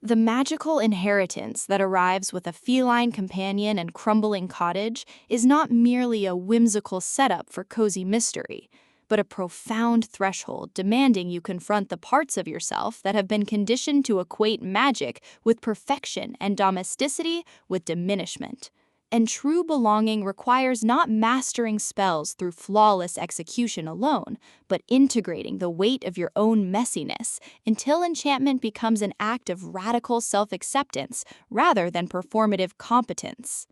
The magical inheritance that arrives with a feline companion and crumbling cottage is not merely a whimsical setup for cozy mystery, but a profound threshold demanding you confront the parts of yourself that have been conditioned to equate magic with perfection and domesticity with diminishment. And true belonging requires not mastering spells through flawless execution alone, but integrating the weight of your own messiness until enchantment becomes an act of radical self-acceptance rather than performative competence.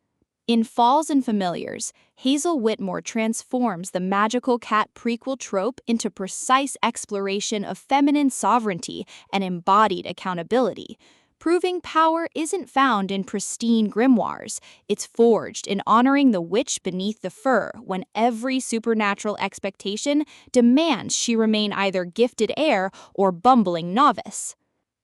In Falls and Familiars, Hazel Whitmore transforms the magical cat prequel trope into precise exploration of feminine sovereignty and embodied accountability, proving power isn't found in pristine grimoires, it's forged in honoring the witch beneath the fur when every supernatural expectation demands she remain either gifted heir or bumbling novice.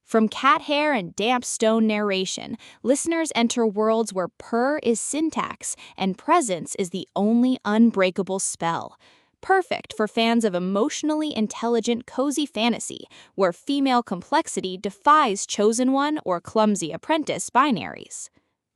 From cat hair and damp stone narration, listeners enter worlds where purr is syntax and presence is the only unbreakable spell. Perfect for fans of emotionally intelligent cozy fantasy, where female complexity defies chosen one or clumsy apprentice binaries.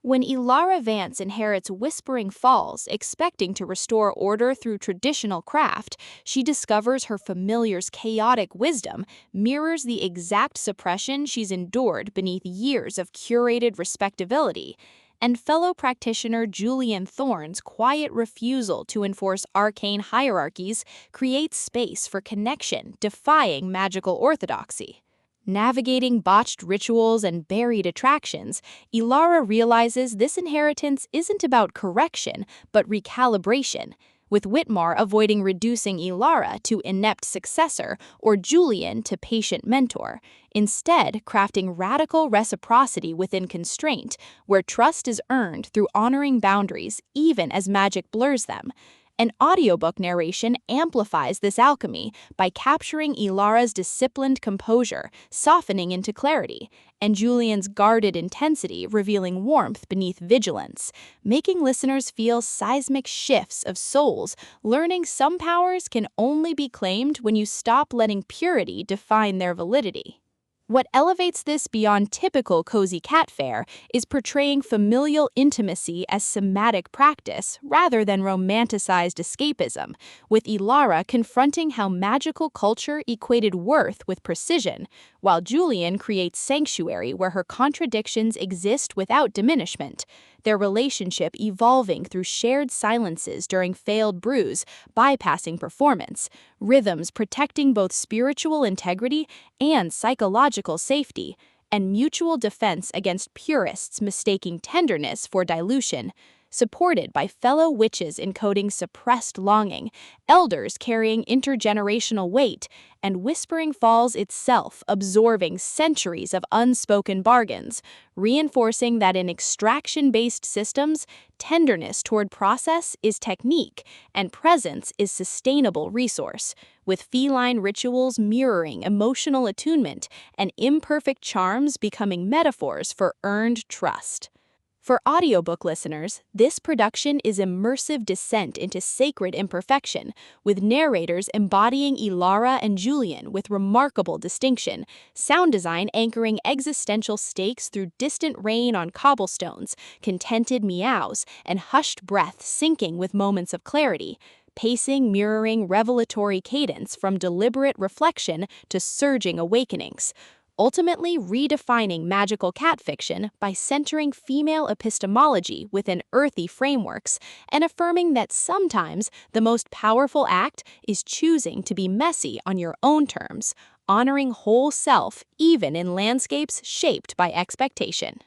When Elara Vance inherits Whispering Falls, expecting to restore order through traditional craft, she discovers her familiar's chaotic wisdom mirrors the exact suppression she's endured beneath years of curated respectability, and fellow practitioner Julian Thorne's quiet refusal to enforce arcane hierarchies creates space for connection, defying magical orthodoxy. Navigating botched rituals and buried attractions, Elara realizes this inheritance isn't about correction, but recalibration, with Whitmore avoiding reducing Elara to inept successor or Julian to patient mentor, instead crafting radical reciprocity within constraint, where trust is earned through honoring boundaries even as magic blurs them. An audiobook narration amplifies this alchemy by capturing Elara's disciplined composure, softening into clarity, and Julian's guarded intensity revealing warmth beneath vigilance, making listeners feel seismic shifts of souls, learning some powers can only be claimed when you stop letting purity define their validity. What elevates this beyond typical cozy cat fare is portraying familial intimacy as somatic practice rather than romanticized escapism, with Elara confronting how magical culture equated worth with precision, while Julian creates sanctuary where her contradictions exist without diminishment, their relationship evolving through shared silences during failed brews, bypassing performance, rhythms protecting both spiritual integrity and psychological safety, and mutual defense against purists mistaking tenderness for dilution, supported by fellow witches encoding suppressed longing, elders carrying intergenerational weight, and Whispering Falls itself absorbing centuries of unspoken bargains, reinforcing that in extraction-based systems, tenderness toward process is technique and presence is sustainable resource, with feline rituals mirroring emotional attunement and imperfect charms becoming metaphors for earned trust. For audiobook listeners, this production is immersive descent into sacred imperfection, with narrators embodying Elara and Julian with remarkable distinction, sound design anchoring existential stakes through distant rain on cobblestones, contented meows, and hushed breath syncing with moments of clarity, pacing mirroring revelatory cadence from deliberate reflection to surging awakenings, ultimately redefining magical cat fiction by centering female epistemology within earthy frameworks and affirming that sometimes the most powerful act is choosing to be messy on your own terms, honoring whole self even in landscapes shaped by expectation.